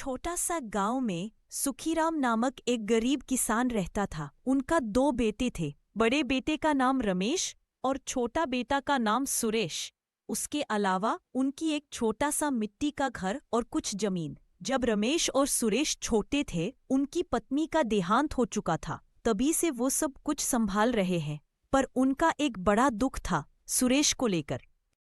छोटा सा गांव में सुखीराम नामक एक गरीब किसान रहता था। उनका 2 बेटे थे। बड़े बेटे का नाम रमेश और छोटा बेटा का नाम सुरेश। उसके अलावा उनकी एक छोटा सा मिट्टी का घर और कुछ जमीन। जब रमेश और सुरेश छोटे थे, उनकी पत्नी का देहांत हो चुका था। तभी से वो सब कुछ संभाल रहे हैं। पर उनका एक बड़ा दुख था सुरेश को लेकर।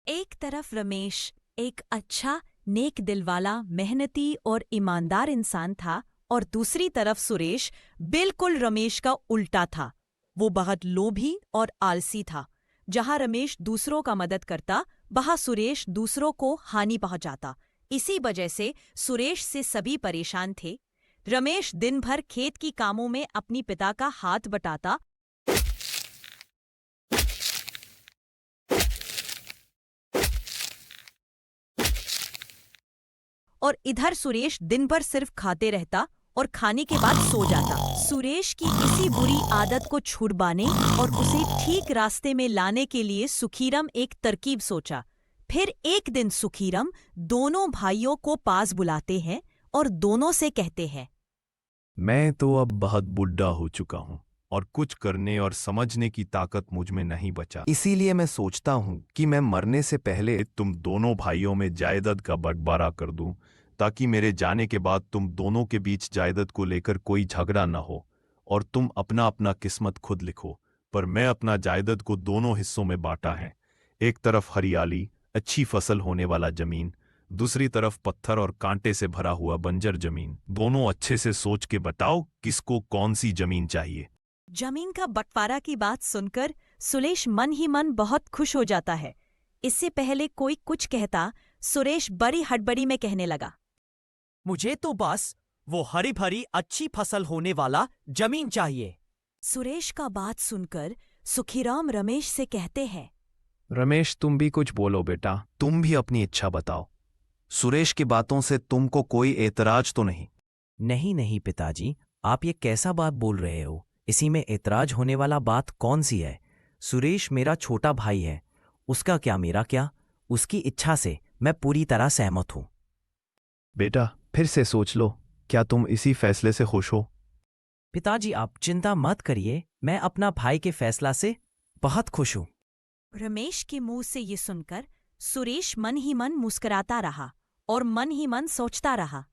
एक तरफ रमेश एक अच्छा, नेक दिल वाला, मेहनती और ईमानदार इंसान था और दूसरी तरफ सुरेश बिल्कुल रमेश का उल्टा था। वो बहुत लोभी और आलसी था। जहां रमेश दूसरों का मदद करता, वहां सुरेश दूसरों को हानि पहुंचाता। इसी वजह से सुरेश से सभी परेशान थे। रमेश दिन भर खेत की कामों में अपनी पिता का हाथ बटाता और इधर सुरेश दिन भर सिर्फ खाते रहता और खाने के बाद सो जाता। सुरेश की इसी बुरी आदत को छुड़वाने और उसे ठीक रास्ते में लाने के लिए सुखीराम एक तरकीब सोचा। फिर एक दिन सुखीराम दोनों भाइयों को पास बुलाते हैं और दोनों से कहते हैं, मैं तो अब बहुत बुढ़ा हो चुका हूँ और कुछ करने और समझने की ताकत मुझ में नहीं बचा। इसीलिए मैं सोचता हूँ कि मैं मरने से पहले तुम दोनों भाइयों में जायदाद का बंटवारा कर दूं, ताकि मेरे जाने के बाद तुम दोनों के बीच जायदाद को लेकर कोई झगड़ा न हो और तुम अपना अपना किस्मत खुद लिखो। पर मैं अपना जायदाद को दोनों हिस्सों में बांटा है। एक तरफ हरियाली, अच्छी फसल होने वाला जमीन, दूसरी तरफ पत्थर और कांटे से भरा हुआ बंजर जमीन। दोनों अच्छे से सोच के बताओ किसको कौन सी जमीन चाहिए। जमीन का बंटवारा की बात सुनकर सुरेश मन ही मन बहुत खुश हो जाता है। इससे पहले कोई कुछ कहता, सुरेश बड़ी हड़बड़ी में कहने लगा, मुझे तो बस वो हरी भरी अच्छी फसल होने वाला जमीन चाहिए। सुरेश का बात सुनकर सुखीराम रमेश से कहते हैं, रमेश, तुम भी कुछ बोलो बेटा, तुम भी अपनी इच्छा बताओ। सुरेश की बातों से तुमको कोई एतराज तो नहीं? नहीं नहीं पिताजी, आप ये कैसा बात बोल रहे हो? इसी में एतराज होने वाला बात कौन सी है? सुरेश मेरा छोटा भाई है, उसका क्या मेरा क्या। उसकी इच्छा से मैं पूरी तरह सहमत हूं। बेटा, फिर से सोच लो, क्या तुम इसी फैसले से खुश हो? पिताजी आप चिंता मत करिए, मैं अपना भाई के फैसला से बहुत खुश हूं। रमेश के मुंह से ये सुनकर सुरेश मन ही मन मुस्कुराता रहा और मन ही मन सोचता रहा,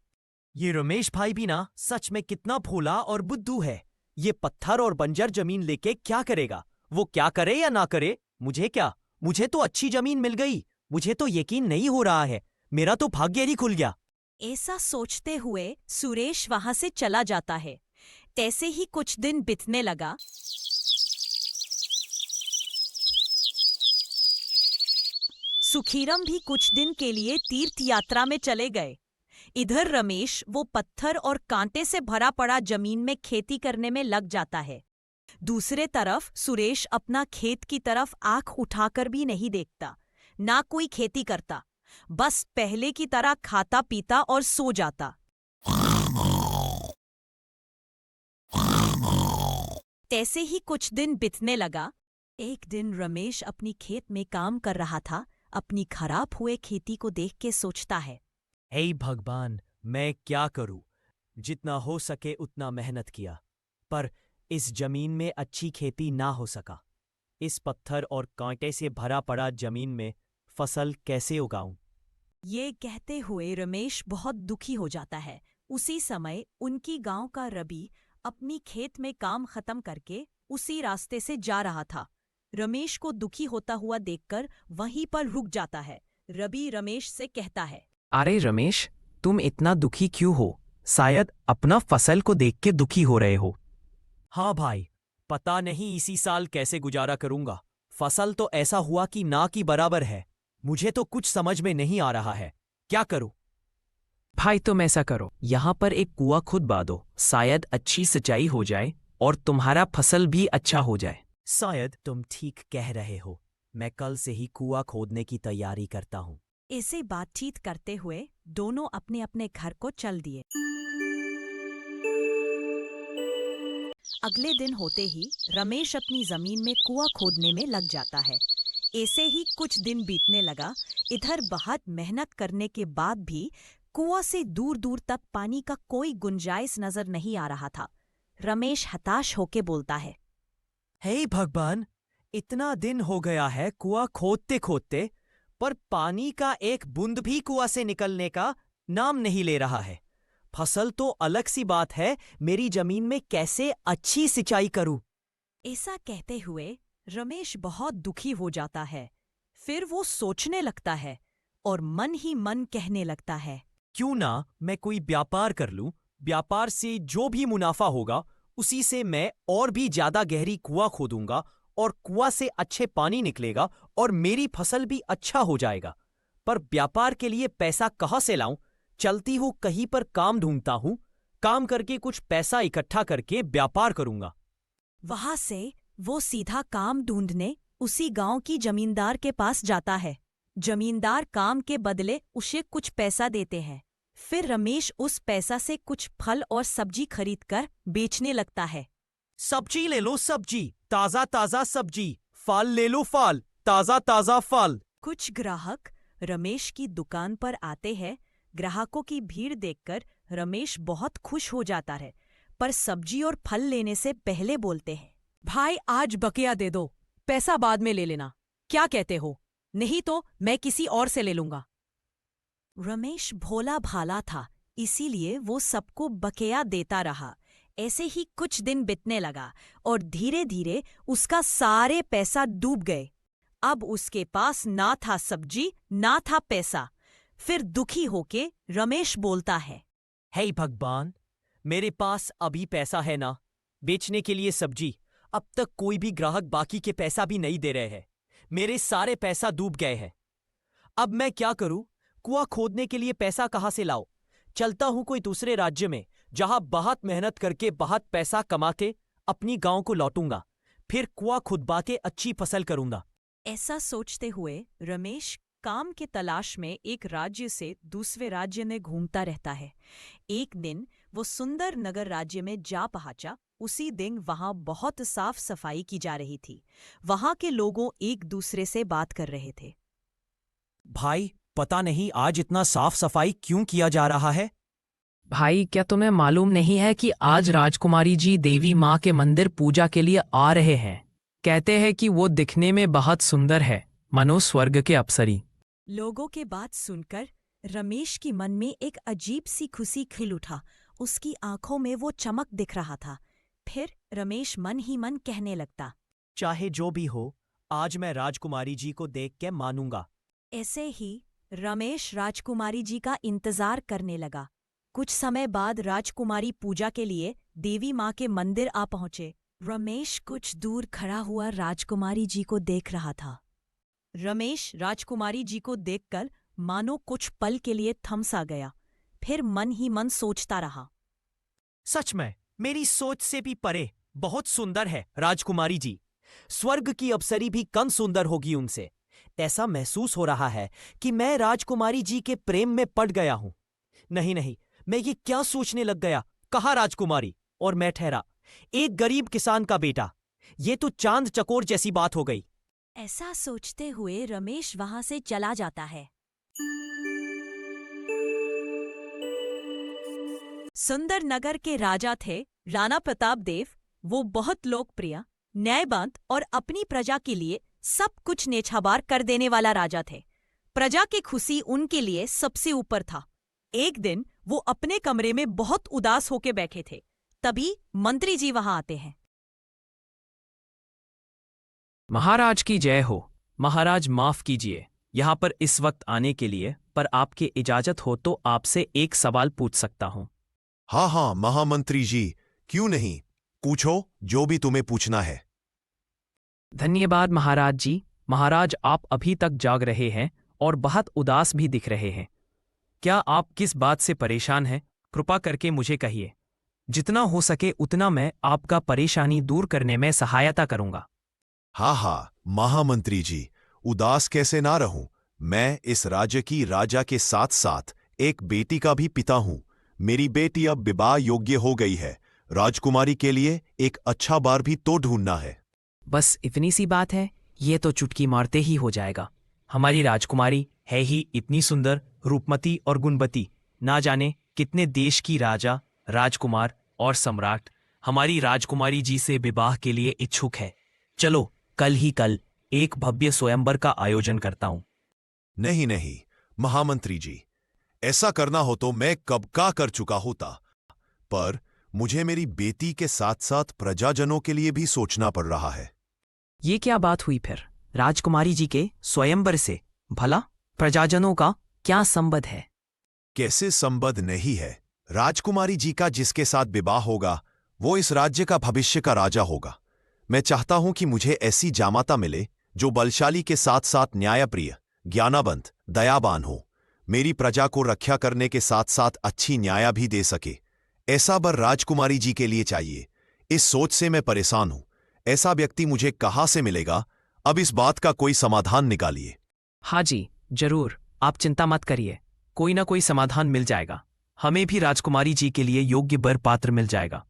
ये रमेश भाई भी ना सच में कितना भोला और बुद्धू है। ये पत्थर और बंजर जमीन लेके क्या करेगा? वो क्या करे या ना करे, मुझे क्या, मुझे तो अच्छी जमीन मिल गई। मुझे तो यकीन नहीं हो रहा है, मेरा तो भाग्य ही खुल गया। ऐसा सोचते हुए सुरेश वहां से चला जाता है। तैसे ही कुछ दिन बीतने लगा। सुखीराम भी कुछ दिन के लिए तीर्थ यात्रा में चले गए। इधर रमेश वो पत्थर और कांटे से भरा पड़ा जमीन में खेती करने में लग जाता है। दूसरे तरफ सुरेश अपना खेत की तरफ आंख उठाकर भी नहीं देखता, ना कोई खेती करता, बस पहले की तरह खाता पीता और सो जाता। तैसे ही कुछ दिन बीतने लगा। एक दिन रमेश अपनी खेत में काम कर रहा था। अपनी खराब हुए खेती को देख के सोचता है, हे भगवान, मैं क्या करूं? जितना हो सके उतना मेहनत किया, पर इस जमीन में अच्छी खेती ना हो सका। इस पत्थर और कांटे से भरा पड़ा जमीन में फसल कैसे उगाऊं? ये कहते हुए रमेश बहुत दुखी हो जाता है। उसी समय उनकी गांव का रवि अपनी खेत में काम खत्म करके उसी रास्ते से जा रहा था। रमेश को दुखी होता हुआ देखकर वहीं पर रुक जाता है। रवि रमेश से कहता है, अरे रमेश, तुम इतना दुखी क्यों हो? शायद अपना फसल को देख के दुखी हो रहे हो। हाँ भाई, पता नहीं इसी साल कैसे गुजारा करूंगा। फसल तो ऐसा हुआ कि ना की बराबर है। मुझे तो कुछ समझ में नहीं आ रहा है, क्या करूं? भाई तुम ऐसा करो, यहाँ पर एक कुआं खुद बांधो, शायद अच्छी सिंचाई हो जाए और तुम्हारा फसल भी अच्छा हो जाए। शायद तुम ठीक कह रहे हो, मैं कल से ही कुआं खोदने की तैयारी करता हूँ। ऐसे बातचीत करते हुए दोनों अपने अपने घर को चल दिए। अगले दिन होते ही रमेश अपनी जमीन में कुआं खोदने में लग जाता है। ऐसे ही कुछ दिन बीतने लगा। इधर बहुत मेहनत करने के बाद भी कुआं से दूर दूर तक पानी का कोई गुंजाइश नजर नहीं आ रहा था। रमेश हताश होके बोलता है, हे भगवान, इतना दिन हो गया है कुआं खोदते खोदते, पर पानी का एक बूंद भी कुआं से निकलने का नाम नहीं ले रहा है। फसल तो अलग सी बात है, मेरी जमीन में कैसे अच्छी सिंचाई करूं? ऐसा कहते हुए रमेश बहुत दुखी हो जाता है। फिर वो सोचने लगता है और मन ही मन कहने लगता है, क्यों ना मैं कोई व्यापार कर लूं? व्यापार से जो भी मुनाफा होगा उसी से मैं और भी ज्यादा गहरी कुआं खोदूंगा और कुआं से अच्छे पानी निकलेगा और मेरी फसल भी अच्छा हो जाएगा। पर व्यापार के लिए पैसा कहां से लाऊं? चलती हूं कहीं पर काम ढूंढता हूं, काम करके कुछ पैसा इकट्ठा करके व्यापार करूंगा। वहां से वो सीधा काम ढूंढने उसी गांव की जमींदार के पास जाता है। जमींदार काम के बदले उसे कुछ पैसा देते हैं। फिर रमेश उस पैसा से कुछ फल और सब्जी खरीदकर बेचने लगता है। सब्जी ले लो सब्जी, ताजा ताजा सब्जी। फल ले लो फल, ताजा ताजा फल। कुछ ग्राहक रमेश की दुकान पर आते हैं। ग्राहकों की भीड़ देखकर रमेश बहुत खुश हो जाता है, पर सब्जी और फल लेने से पहले बोलते हैं, भाई आज बकिया दे दो, पैसा बाद में ले लेना। क्या कहते हो? नहीं तो मैं किसी और से ले लूंगा। रमेश भोला भाला था, इसीलिए वो सबको बकेया देता रहा। ऐसे ही कुछ दिन बीतने लगा और धीरे धीरे उसका सारे पैसा डूब गए। अब उसके पास ना था सब्जी ना था पैसा। फिर दुखी होके रमेश बोलता है, हे भगवान, मेरे पास अभी पैसा है ना बेचने के लिए सब्जी। अब तक कोई भी ग्राहक बाकी के पैसा भी नहीं दे रहे हैं। मेरे सारे पैसा डूब गए हैं। अब मैं क्या करूं? कुआं खोदने के लिए पैसा कहां से लाऊं? चलता हूं कोई दूसरे राज्य में, जहां बहुत मेहनत करके बहुत पैसा कमा के अपनी गांव को लौटूंगा। फिर कुआं खुदवा के अच्छी फसल करूंगा। ऐसा सोचते हुए रमेश काम के तलाश में एक राज्य से दूसरे राज्य में घूमता रहता है। एक दिन वो सुंदर नगर राज्य में जा पहुंचा। उसी दिन वहां बहुत साफ सफाई की जा रही थी। वहां के लोगों एक दूसरे से बात कर रहे थे। भाई, पता नहीं आज इतना साफ सफाई क्यों किया जा रहा है? भाई, क्या तुम्हें मालूम नहीं है कि आज राजकुमारी जी देवी माँ के मंदिर पूजा के लिए आ रहे हैं? कहते हैं कि वो दिखने में बहुत सुंदर है, मनो स्वर्ग के अप्सरी। लोगों के बात सुनकर रमेश की मन में एक अजीब सी खुशी खिल उठा। उसकी आंखों में वो चमक दिख रहा था। फिर रमेश मन ही मन कहने लगता, चाहे जो भी हो, आज मैं राजकुमारी जी को देख के मानूंगा। ऐसे ही रमेश राजकुमारी जी का इंतजार करने लगा। कुछ समय बाद राजकुमारी पूजा के लिए देवी माँ के मंदिर आ पहुंचे। रमेश कुछ दूर खड़ा हुआ राजकुमारी जी को देख रहा था। रमेश राजकुमारी जी को देखकर मानो कुछ पल के लिए थम सा गया। फिर मन ही मन सोचता रहा, सच में मेरी सोच से भी परे बहुत सुंदर है राजकुमारी जी। स्वर्ग की अप्सरी भी कम सुंदर होगी उनसे। ऐसा महसूस हो रहा है कि मैं राजकुमारी जी के प्रेम में पड़ गया हूं। नहीं नहीं, मैं ये क्या सोचने लग गया। कहा राजकुमारी और मैं ठहरा एक गरीब किसान का बेटा। ये तो चांद चकोर जैसी बात हो गई। ऐसा सोचते हुए रमेश वहां से चला जाता है। सुंदर नगर के राजा थे राणा प्रताप देव। वो बहुत लोकप्रिय, न्यायबंध और अपनी प्रजा के लिए सब कुछ नेछाबार कर देने वाला राजा थे। प्रजा की खुशी उनके लिए सबसे ऊपर था। एक दिन वो अपने कमरे में बहुत उदास होके बैठे थे। तभी मंत्री जी वहां आते हैं। महाराज की जय हो। महाराज माफ कीजिए यहाँ पर इस वक्त आने के लिए, पर आपकी इजाजत हो तो आपसे एक सवाल पूछ सकता हूँ? हाँ हाँ महामंत्री जी, क्यों नहीं, पूछो जो भी तुम्हें पूछना है। धन्यवाद महाराज जी। महाराज, आप अभी तक जाग रहे हैं और बहुत उदास भी दिख रहे हैं। क्या आप किस बात से परेशान हैं? कृपा करके मुझे कहिए। जितना हो सके उतना मैं आपका परेशानी दूर करने में सहायता करूंगा। हाँ हाँ महामंत्री जी, उदास कैसे ना रहूं। मैं इस राज्य की राजा के साथ साथ एक बेटी का भी पिता हूं। मेरी बेटी अब विवाह योग्य हो गई है। राजकुमारी के लिए एक अच्छा बार भी तो ढूंढना है। बस इतनी सी बात है, ये तो चुटकी मारते ही हो जाएगा। हमारी राजकुमारी है ही इतनी सुंदर, रूपमती और गुणवती, ना जाने कितने देश की राजा, राजकुमार और सम्राट हमारी राजकुमारी जी से विवाह के लिए इच्छुक है। चलो कल ही कल एक भव्य स्वयंवर का आयोजन करता हूं। नहीं नहीं महामंत्री जी, ऐसा करना हो तो मैं कब का कर चुका होता, पर मुझे मेरी बेटी के साथ साथ प्रजाजनों के लिए भी सोचना पड़ रहा है। ये क्या बात हुई फिर? राजकुमारी जी के स्वयंवर से भला प्रजाजनों का क्या संबंध है? कैसे संबंध नहीं है? राजकुमारी जी का जिसके साथ विवाह होगा वो इस राज्य का भविष्य का राजा होगा। मैं चाहता हूं कि मुझे ऐसी जामाता मिले जो बलशाली के साथ साथ न्यायप्रिय, ज्ञानावंत, दयावान हो, मेरी प्रजा को रक्षा करने के साथ साथ अच्छी न्याय भी दे सके। ऐसा वर राजकुमारी जी के लिए चाहिए। इस सोच से मैं परेशान हूं। ऐसा व्यक्ति मुझे कहां से मिलेगा? अब इस बात का कोई समाधान निकालिए। हाँ जी, जरूर, आप चिंता मत करिए, कोई ना कोई समाधान मिल जाएगा। हमें भी राजकुमारी जी के लिए योग्य वर पात्र मिल जाएगा।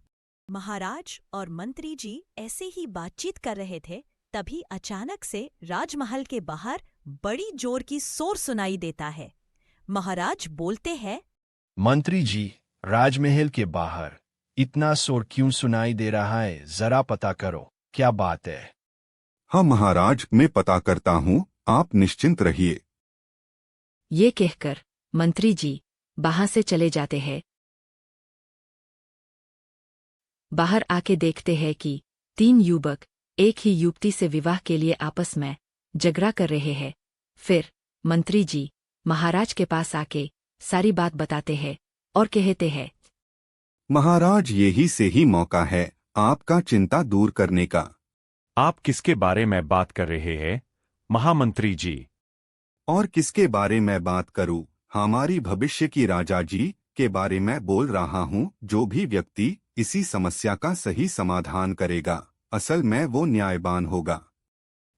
महाराज और मंत्री जी ऐसे ही बातचीत कर रहे थे, तभी अचानक से राजमहल के बाहर बड़ी जोर की शोर सुनाई देता है। महाराज बोलते हैं, मंत्री जी, राजमहल के बाहर इतना शोर क्यों सुनाई दे रहा है? जरा पता करो, क्या बात है? हाँ महाराज, मैं पता करता हूँ, आप निश्चिंत रहिए। ये कहकर मंत्री जी वहां से चले जाते हैं। बाहर आके देखते हैं कि 3 युवक एक ही युवती से विवाह के लिए आपस में झगड़ा कर रहे हैं। फिर मंत्री जी महाराज के पास आके सारी बात बताते हैं और कहते हैं, महाराज, यही से ही मौका है आपका चिंता दूर करने का। आप किसके बारे में बात कर रहे हैं महामंत्री जी? और किसके बारे में बात करूं? हमारी भविष्य की राजा जी के बारे में बोल रहा हूं। जो भी व्यक्ति इसी समस्या का सही समाधान करेगा, असल में वो न्यायवान होगा।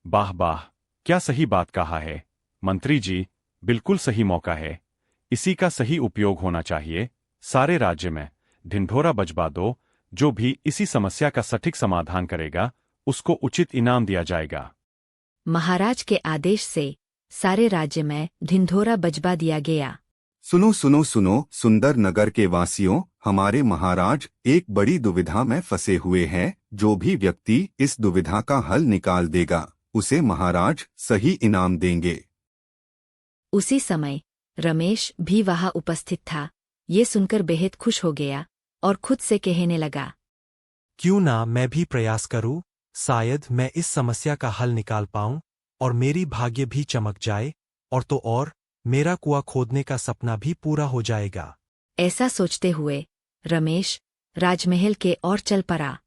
वाह वाह, क्या सही बात कहा है मंत्री जी, बिल्कुल सही मौका है। इसी का सही उपयोग होना चाहिए। सारे राज्य में ढिंढोरा बजवा दो। जो भी इसी समस्या का सटीक समाधान करेगा उसको उचित इनाम दिया जाएगा। महाराज के आदेश से सारे राज्य में ढिंढोरा बजवा दिया गया। सुनो सुनो सुनो, सुंदर नगर के वासियों, हमारे महाराज एक बड़ी दुविधा में फंसे हुए हैं। जो भी व्यक्ति इस दुविधा का हल निकाल देगा उसे महाराज सही इनाम देंगे। उसी समय रमेश भी वहां उपस्थित था। ये सुनकर बेहद खुश हो गया और खुद से कहने लगा, क्यों ना मैं भी प्रयास करूं? शायद मैं इस समस्या का हल निकाल पाऊं और मेरी भाग्य भी चमक जाए, और तो और मेरा कुआं खोदने का सपना भी पूरा हो जाएगा। ऐसा सोचते हुए रमेश राजमहल के ओर चल पड़ा।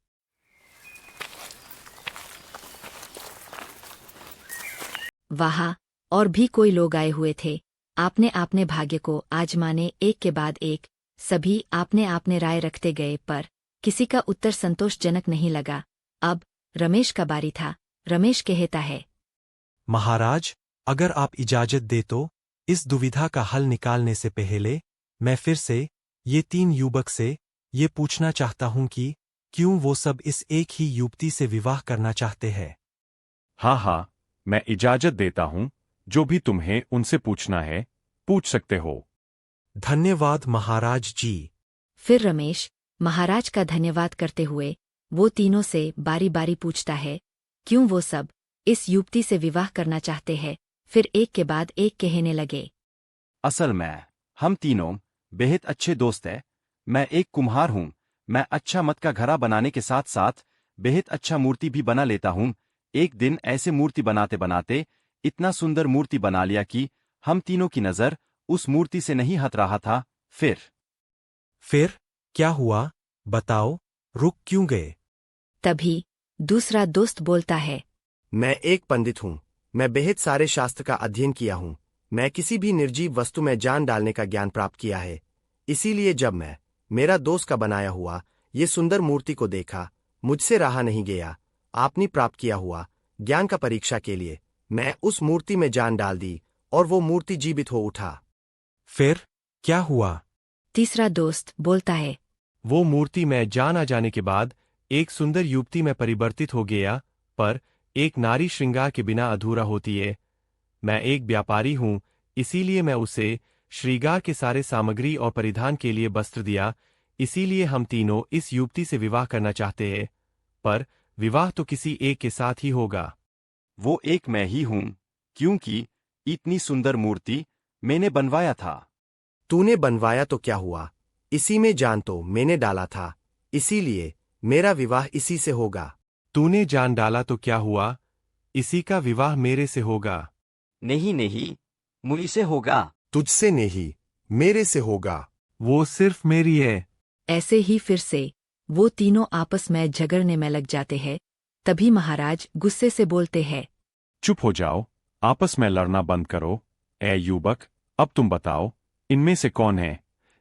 वहां और भी कोई लोग आए हुए थे। आपने आपने भाग्य को आजमाने एक के बाद एक सभी आपने आपने राय रखते गए, पर किसी का उत्तर संतोषजनक नहीं लगा। अब रमेश का बारी था। रमेश कहता है, महाराज, अगर आप इजाजत दे तो इस दुविधा का हल निकालने से पहले मैं फिर से ये 3 युवक से ये पूछना चाहता हूं कि क्यों वो सब इस एक ही युवती से विवाह करना चाहते हैं। हाँ हाँ, मैं इजाजत देता हूं। जो भी तुम्हें उनसे पूछना है पूछ सकते हो। धन्यवाद महाराज जी। फिर रमेश महाराज का धन्यवाद करते हुए वो तीनों से बारी बारी पूछता है क्यों वो सब इस युवती से विवाह करना चाहते हैं। फिर एक के बाद एक कहने लगे, असल में हम तीनों बेहद अच्छे दोस्त हैं। मैं एक कुम्हार हूं। मैं अच्छा मत का घड़ा बनाने के साथ साथ बेहद अच्छा मूर्ति भी बना लेता हूं। एक दिन ऐसे मूर्ति बनाते बनाते इतना सुंदर मूर्ति बना लिया कि हम तीनों की नजर उस मूर्ति से नहीं हट रहा था। फिर क्या हुआ? बताओ, रुक क्यों गए? तभी दूसरा दोस्त बोलता है, मैं एक पंडित हूँ। मैं बेहद सारे शास्त्र का अध्ययन किया हूँ। मैं किसी भी निर्जीव वस्तु में जान डालने का ज्ञान प्राप्त किया है। इसीलिए जब मैं मेरा दोस्त का बनाया हुआ ये सुंदर मूर्ति को देखा, मुझसे रहा नहीं गया। आपने प्राप्त किया हुआ ज्ञान का परीक्षा के लिए मैं उस मूर्ति में जान डाल दी और वो मूर्ति जीवित हो उठा। फिर क्या हुआ? तीसरा दोस्त बोलता है, वो मूर्ति में जान आ जाने के बाद एक सुंदर युवती में परिवर्तित हो गया, पर एक नारी श्रृंगार के बिना अधूरा होती है। मैं एक व्यापारी हूं, इसीलिए मैं उसे श्रृंगार के सारे सामग्री और परिधान के लिए वस्त्र दिया, इसीलिए हम तीनों इस युवती से विवाह करना चाहते हैं। पर विवाह तो किसी एक के साथ ही होगा। वो एक मैं ही हूं, क्योंकि इतनी सुंदर मूर्ति मैंने बनवाया था। तूने बनवाया तो क्या हुआ, इसी में जान तो मैंने डाला था, इसीलिए मेरा विवाह इसी से होगा। तूने जान डाला तो क्या हुआ, इसी का विवाह मेरे से होगा। नहीं नहीं, मुझसे होगा। तुझसे नहीं, मेरे से होगा। वो सिर्फ मेरी है। ऐसे ही फिर से वो तीनों आपस में झगड़ने में लग जाते हैं। तभी महाराज गुस्से से बोलते हैं। चुप हो जाओ, आपस में लड़ना बंद करो। ए युवक, अब तुम बताओ, इनमें से कौन है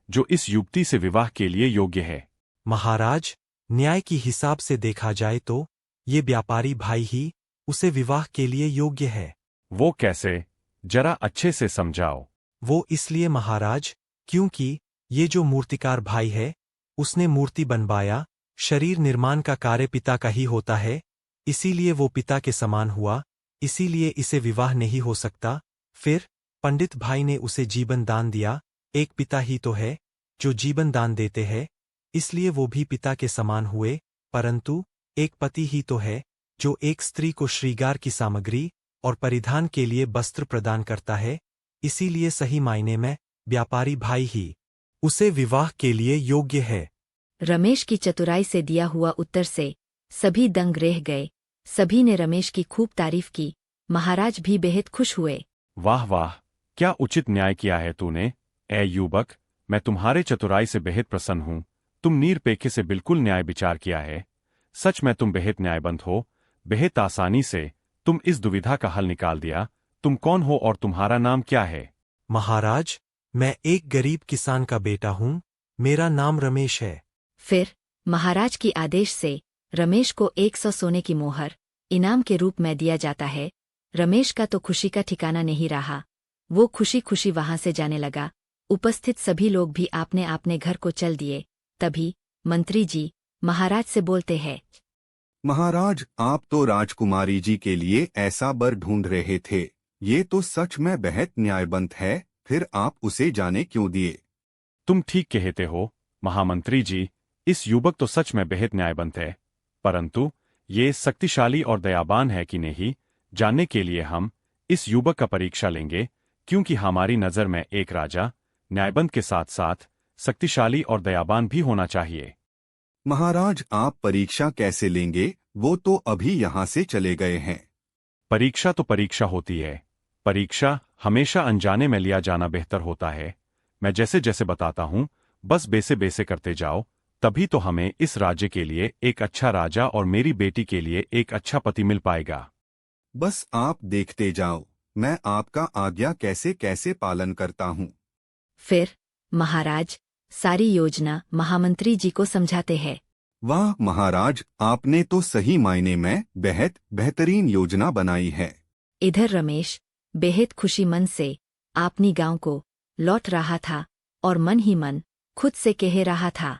जो इस युवती से विवाह के लिए योग्य है? महाराज, न्याय की हिसाब से देखा जाए तो ये व्यापारी भाई ही उसे विवाह के लिए योग्य है। वो कैसे, जरा अच्छे से समझाओ। वो इसलिए महाराज, क्योंकि ये जो मूर्तिकार भाई है, उसने मूर्ति बनवाया। शरीर निर्माण का कार्य पिता का ही होता है, इसीलिए वो पिता के समान हुआ, इसीलिए इसे विवाह नहीं हो सकता। फिर पंडित भाई ने उसे जीवन दान दिया। एक पिता ही तो है जो जीवन दान देते हैं, इसलिए वो भी पिता के समान हुए। परंतु एक पति ही तो है जो एक स्त्री को श्रृंगार की सामग्री और परिधान के लिए वस्त्र प्रदान करता है, इसीलिए सही मायने में व्यापारी भाई ही उसे विवाह के लिए योग्य है। रमेश की चतुराई से दिया हुआ उत्तर से सभी दंग रह गए। सभी ने रमेश की खूब तारीफ की। महाराज भी बेहद खुश हुए। वाह वाह, क्या उचित न्याय किया है तूने। ए युवक, मैं तुम्हारे चतुराई से बेहद प्रसन्न हूं। तुम निरपेक्ष से बिल्कुल न्याय विचार किया है। सच में तुम बेहद न्यायबंध हो। बेहद आसानी से तुम इस दुविधा का हल निकाल दिया। तुम कौन हो और तुम्हारा नाम क्या है? महाराज, मैं एक गरीब किसान का बेटा हूँ। मेरा नाम रमेश है। फिर महाराज की आदेश से रमेश को 100 सोने की मोहर इनाम के रूप में दिया जाता है। रमेश का तो खुशी का ठिकाना नहीं रहा। वो खुशी खुशी वहां से जाने लगा। उपस्थित सभी लोग भी आपने आपने घर को चल दिए। तभी मंत्री जी महाराज से बोलते हैं। महाराज, आप तो राजकुमारी जी के लिए ऐसा वर ढूंढ रहे थे। ये तो सच में बेहद न्यायबंध है, फिर आप उसे जाने क्यों दिए? तुम ठीक कहते हो महामंत्री जी, इस युवक तो सच में बेहद न्यायबंध है, परंतु ये शक्तिशाली और दयावान है कि नहीं, जानने के लिए हम इस युवक का परीक्षा लेंगे, क्योंकि हमारी नजर में एक राजा न्यायबंध के साथ साथ शक्तिशाली और दयावान भी होना चाहिए। महाराज, आप परीक्षा कैसे लेंगे? वो तो अभी यहाँ से चले गए हैं। परीक्षा तो परीक्षा होती है। परीक्षा हमेशा अनजाने में लिया जाना बेहतर होता है। मैं जैसे जैसे बताता हूँ, बस बेसे बेसे करते जाओ, तभी तो हमें इस राज्य के लिए एक अच्छा राजा और मेरी बेटी के लिए एक अच्छा पति मिल पाएगा। बस आप देखते जाओ, मैं आपका आज्ञा कैसे कैसे पालन करता हूँ। फिर महाराज सारी योजना महामंत्री जी को समझाते हैं। वाह महाराज, आपने तो सही मायने में बेहद बेहतरीन योजना बनाई है। इधर रमेश बेहद खुशी मन से अपनी गांव को लौट रहा था और मन ही मन खुद से कह रहा था।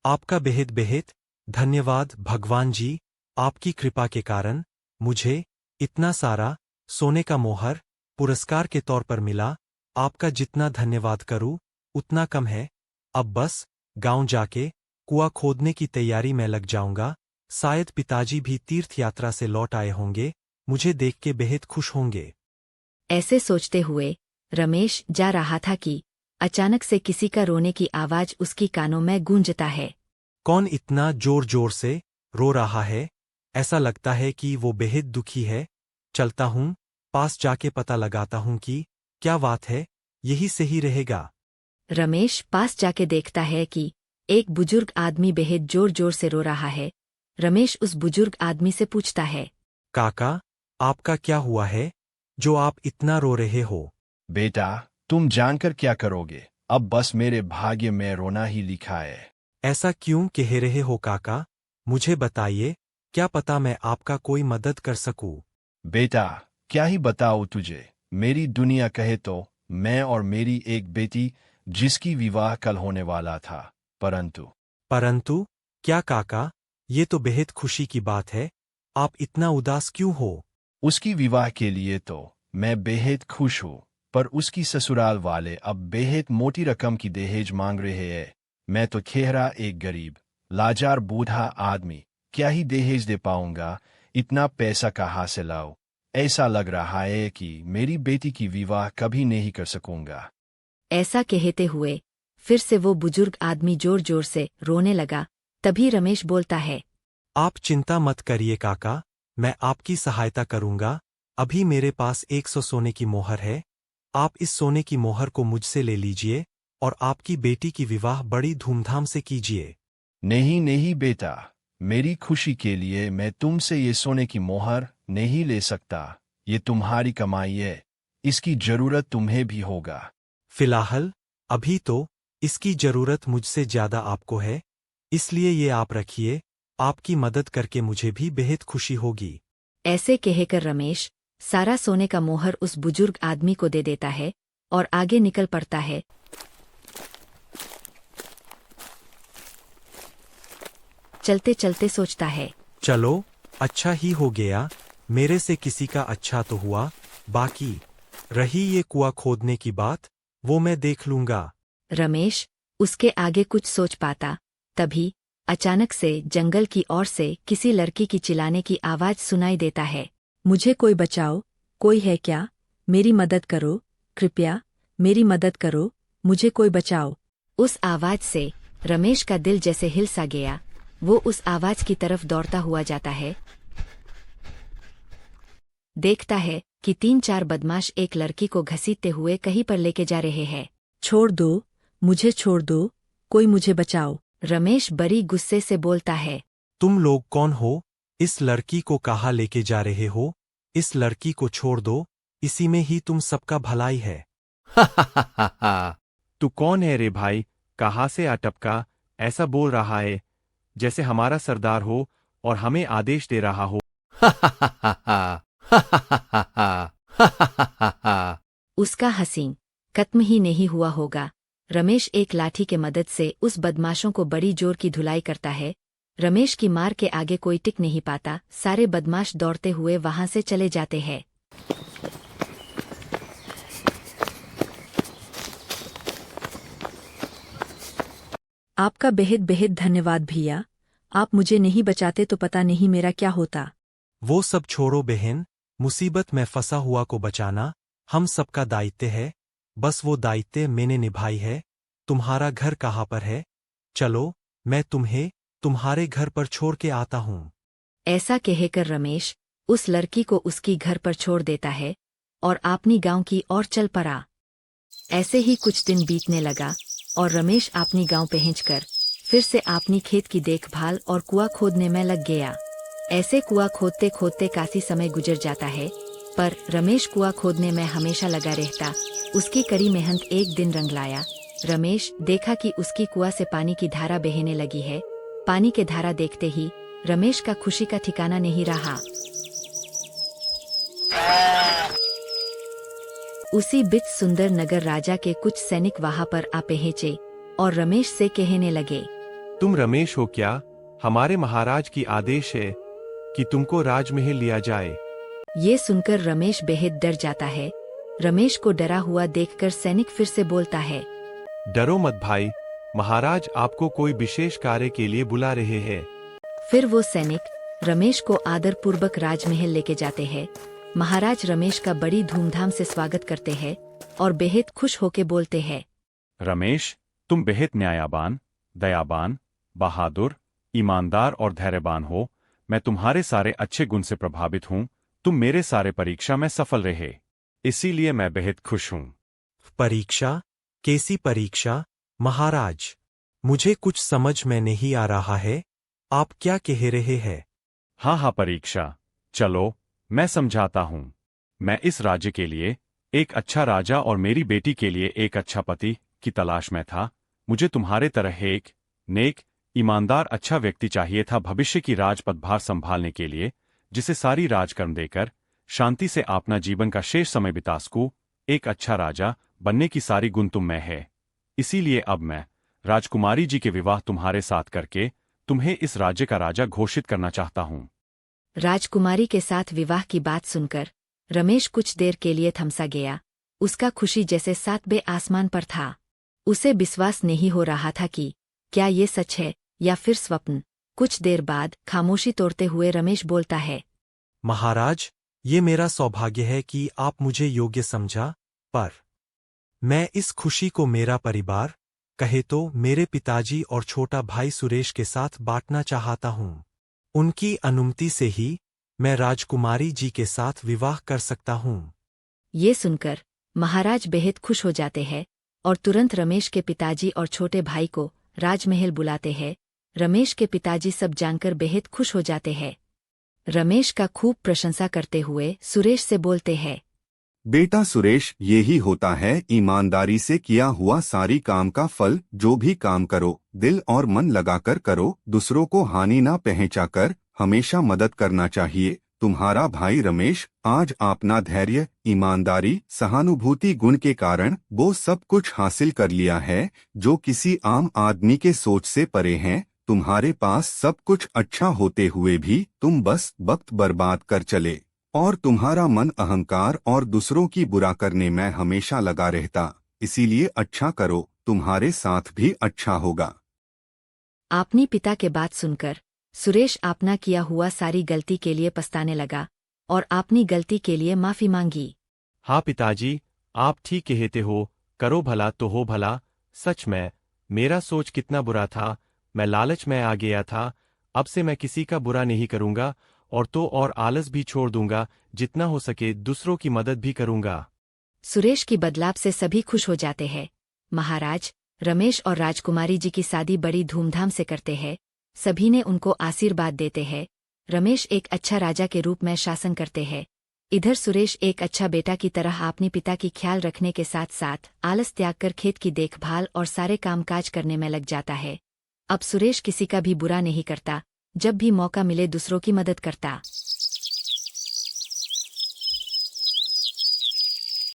आपका बेहद बेहद धन्यवाद भगवान जी। आपकी कृपा के कारण मुझे इतना सारा सोने का मोहर पुरस्कार के तौर पर मिला। आपका जितना धन्यवाद करूं उतना कम है। अब बस गांव जाके कुआं खोदने की तैयारी में लग जाऊंगा। शायद पिताजी भी तीर्थ यात्रा से लौट आए होंगे, मुझे देख के बेहद खुश होंगे। ऐसे सोचते हुए रमेश जा रहा था कि अचानक से किसी का रोने की आवाज उसकी कानों में गूंजता है। कौन इतना जोर जोर से रो रहा है? ऐसा लगता है कि वो बेहद दुखी है। चलता हूँ, पास जाके पता लगाता हूँ कि क्या बात है, यही सही रहेगा। रमेश पास जाके देखता है कि एक बुजुर्ग आदमी बेहद जोर जोर से रो रहा है। रमेश उस बुजुर्ग आदमी से पूछता है, काका, आपका क्या हुआ है जो आप इतना रो रहे हो? बेटा, तुम जानकर क्या करोगे? अब बस मेरे भाग्य में रोना ही लिखा है। ऐसा क्यों कह रहे हो काका? मुझे बताइए, क्या पता मैं आपका कोई मदद कर सकूं। बेटा, क्या ही बताऊं तुझे। मेरी दुनिया कहे तो मैं और मेरी एक बेटी जिसकी विवाह कल होने वाला था, परंतु क्या काका, ये तो बेहद खुशी की बात है। आप इतना उदास क्यों हो? उसकी विवाह के लिए तो मैं बेहद खुश हूँ, पर उसकी ससुराल वाले अब बेहद मोटी रकम की दहेज मांग रहे हैं। मैं तो खेहरा एक गरीब लाचार बूढ़ा आदमी क्या ही दहेज दे पाऊंगा, इतना पैसा कहाँ से लाऊं? ऐसा लग रहा है कि मेरी बेटी की विवाह कभी नहीं कर सकूंगा। ऐसा कहते हुए फिर से वो बुजुर्ग आदमी जोर जोर से रोने लगा। तभी रमेश बोलता है, आप चिंता मत करिए काका, मैं आपकी सहायता करूंगा। अभी मेरे पास 100 सोने की मोहर है। आप इस सोने की मोहर को मुझसे ले लीजिए और आपकी बेटी की विवाह बड़ी धूमधाम से कीजिए। नहीं नहीं बेटा, मेरी खुशी के लिए मैं तुमसे ये सोने की मोहर नहीं ले सकता। ये तुम्हारी कमाई है, इसकी जरूरत तुम्हें भी होगा। फिलहाल अभी तो इसकी जरूरत मुझसे ज्यादा आपको है, इसलिए ये आप रखिए। आपकी मदद करके मुझे भी बेहद खुशी होगी। ऐसे कहकर रमेश सारा सोने का मोहर उस बुजुर्ग आदमी को दे देता है और आगे निकल पड़ता है। चलते चलते सोचता है, चलो अच्छा ही हो गया, मेरे से किसी का अच्छा तो हुआ। बाकी रही ये कुआं खोदने की बात, वो मैं देख लूंगा। रमेश उसके आगे कुछ सोच पाता। तभी अचानक से जंगल की ओर से किसी लड़की की चिल्लाने की आवाज सुनाई देता है। मुझे कोई बचाओ, कोई है क्या? मेरी मदद करो, कृपया मेरी मदद करो, मुझे कोई बचाओ। उस आवाज से रमेश का दिल जैसे हिल सा गया। वो उस आवाज की तरफ दौड़ता हुआ जाता है। देखता है कि 3-4 बदमाश एक लड़की को घसीटते हुए कहीं पर लेके जा रहे हैं। छोड़ दो, मुझे छोड़ दो, कोई मुझे बचाओ, रमेश बड़ी गुस्से से बोलता है। तुम लोग कौन हो? इस लड़की को कहाँ लेके जा रहे हो? इस लड़की को छोड़ दो, इसी में ही तुम सबका भलाई है। तू कौन है रे भाई? कहाँ से अटपका ऐसा बोल रहा है जैसे हमारा सरदार हो और हमें आदेश दे रहा हो। उसका हंसी खत्म ही नहीं हुआ होगा। रमेश एक लाठी के मदद से उस बदमाशों को बड़ी जोर की धुलाई करता है। रमेश की मार के आगे कोई टिक नहीं पाता। सारे बदमाश दौड़ते हुए वहां से चले जाते हैं। आपका बेहद बेहद धन्यवाद भैया, आप मुझे नहीं बचाते तो पता नहीं मेरा क्या होता। वो सब छोड़ो बहन, मुसीबत में फंसा हुआ को बचाना हम सबका दायित्व है। बस वो दायित्व मैंने निभाई है। तुम्हारा घर कहाँ पर है? चलो मैं तुम्हें तुम्हारे घर पर छोड़ के आता हूँ। ऐसा कहकर रमेश उस लड़की को उसकी घर पर छोड़ देता है और अपनी गांव की ओर चल पड़ा। ऐसे ही कुछ दिन बीतने लगा और रमेश अपनी गांव पहुंचकर फिर से अपनी खेत की देखभाल और कुआं खोदने में लग गया। ऐसे कुआं खोदते खोदते काफी समय गुजर जाता है, पर रमेश कुआं खोदने में हमेशा लगा रहता। उसकी कड़ी मेहनत एक दिन रंग लाया। रमेश देखा कि उसकी कुआं से पानी की धारा बहने लगी है। पानी के धारा देखते ही रमेश का खुशी का ठिकाना नहीं रहा। उसी बीच सुंदर नगर राजा के कुछ सैनिक वहां पर आ पहुंचे और रमेश से कहने लगे, तुम रमेश हो क्या? हमारे महाराज की आदेश है कि तुमको राजमहल लिया जाए। ये सुनकर रमेश बेहद डर जाता है। रमेश को डरा हुआ देखकर सैनिक फिर से बोलता है, डरो मत भाई, महाराज आपको कोई विशेष कार्य के लिए बुला रहे हैं। फिर वो सैनिक रमेश को आदरपूर्वक राजमहल लेके जाते हैं। महाराज रमेश का बड़ी धूमधाम से स्वागत करते हैं और बेहद खुश होके बोलते हैं, रमेश तुम बेहद न्यायवान, दयावान, बहादुर, ईमानदार और धैर्यवान हो। मैं तुम्हारे सारे अच्छे गुण से प्रभावित हूँ। तुम मेरे सारे परीक्षा में सफल रहे, इसीलिए मैं बेहद खुश हूँ। परीक्षा? कैसी परीक्षा महाराज? मुझे कुछ समझ में नहीं आ रहा है, आप क्या कह रहे हैं? हाँ परीक्षा, चलो मैं समझाता हूँ। मैं इस राज्य के लिए एक अच्छा राजा और मेरी बेटी के लिए एक अच्छा पति की तलाश में था। मुझे तुम्हारे तरह एक नेक, ईमानदार, अच्छा व्यक्ति चाहिए था भविष्य की राजपदभार संभालने के लिए, जिसे सारी राजकर्म देकर शांति से अपना जीवन का शेष समय बिता सकूं। एक अच्छा राजा बनने की सारी गुण तुम में है, इसीलिए अब मैं राजकुमारी जी के विवाह तुम्हारे साथ करके तुम्हें इस राज्य का राजा घोषित करना चाहता हूँ। राजकुमारी के साथ विवाह की बात सुनकर रमेश कुछ देर के लिए थमसा गया। उसका खुशी जैसे सातवें आसमान पर था। उसे विश्वास नहीं हो रहा था कि क्या ये सच है या फिर स्वप्न। कुछ देर बाद खामोशी तोड़ते हुए रमेश बोलता है, महाराज, ये मेरा सौभाग्य है कि आप मुझे योग्य समझा, पर मैं इस खुशी को मेरा परिवार, कहे तो मेरे पिताजी और छोटा भाई सुरेश के साथ बांटना चाहता हूँ। उनकी अनुमति से ही मैं राजकुमारी जी के साथ विवाह कर सकता हूँ। ये सुनकर महाराज बेहद खुश हो जाते हैं और तुरंत रमेश के पिताजी और छोटे भाई को राजमहल बुलाते हैं। रमेश के पिताजी सब जानकर बेहद खुश हो जाते हैं। रमेश का खूब प्रशंसा करते हुए सुरेश से बोलते हैं, बेटा सुरेश, यही होता है ईमानदारी से किया हुआ सारी काम का फल। जो भी काम करो दिल और मन लगाकर करो, दूसरों को हानि ना पहुंचाकर हमेशा मदद करना चाहिए। तुम्हारा भाई रमेश आज अपना धैर्य, ईमानदारी, सहानुभूति गुण के कारण वो सब कुछ हासिल कर लिया है जो किसी आम आदमी के सोच से परे हैं। तुम्हारे पास सब कुछ अच्छा होते हुए भी तुम बस वक्त बर्बाद कर चले और तुम्हारा मन अहंकार और दूसरों की बुरा करने में हमेशा लगा रहता। इसीलिए अच्छा करो, तुम्हारे साथ भी अच्छा होगा। अपनी पिता के बात सुनकर सुरेश अपना किया हुआ सारी गलती के लिए पछताने लगा और अपनी गलती के लिए माफी मांगी। हाँ पिताजी, आप ठीक कहते हो, करो भला तो हो भला। सच में मेरा सोच कितना बुरा था, मैं लालच में आ गया था। अब से मैं किसी का बुरा नहीं करूंगा और आलस भी छोड़ दूंगा। जितना हो सके दूसरों की मदद भी करूंगा। सुरेश की बदलाव से सभी खुश हो जाते हैं। महाराज रमेश और राजकुमारी जी की शादी बड़ी धूमधाम से करते हैं। सभी ने उनको आशीर्वाद देते हैं। रमेश एक अच्छा राजा के रूप में शासन करते हैं। इधर सुरेश एक अच्छा बेटा की तरह अपने पिता की ख्याल रखने के साथ साथ आलस त्याग कर खेत की देखभाल और सारे कामकाज करने में लग जाता है। अब सुरेश किसी का भी बुरा नहीं करता, जब भी मौका मिले दूसरों की मदद करता।